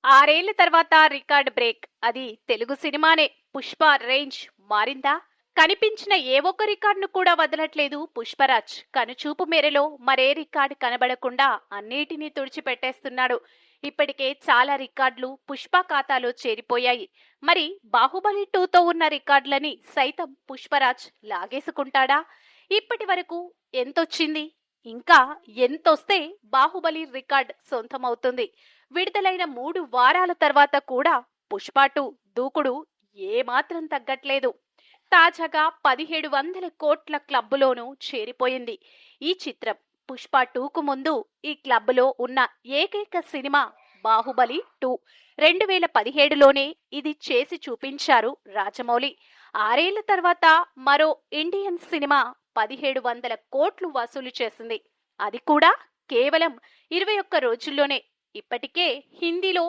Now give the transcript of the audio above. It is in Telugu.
ఆరేళ్ల తర్వాత రికార్డ్ బ్రేక్. అది తెలుగు సినిమానే. పుష్ప రేంజ్ మారిందా? కనిపించిన ఏ ఒక్క రికార్డును కూడా వదలట్లేదు పుష్పరాజ్. కనుచూపు మేరలో మరే రికార్డు కనబడకుండా అన్నిటినీ తుడిచిపెట్టేస్తున్నాడు. ఇప్పటికే చాలా రికార్డులు పుష్ప ఖాతాలో చేరిపోయాయి. మరి బాహుబలి 2తో ఉన్న రికార్డులని సైతం పుష్పరాజ్ లాగేసుకుంటాడా? ఇప్పటి వరకు ఎంతొచ్చింది? ఇంకా ఎంతొస్తే బాహుబలి రికార్డ్ సొంతమవుతుంది? విడుదలైన 3 వారాల తర్వాత కూడా పుష్ప 2 దూకుడు ఏమాత్రం తగ్గట్లేదు. తాజాగా 1700 కోట్ల క్లబ్బులోనూ చేరిపోయింది ఈ చిత్రం. పుష్ప 2కు ముందు ఈ క్లబ్లో ఉన్న ఏకైక సినిమా బాహుబలి 2. 2017లోనే ఇది చేసి చూపించారు రాజమౌళి. ఆరేళ్ల తర్వాత మరో ఇండియన్ సినిమా 1700 కోట్లు వసూలు చేసింది. అది కూడా కేవలం 21 రోజుల్లోనే. ఇప్పటికే హిందీలో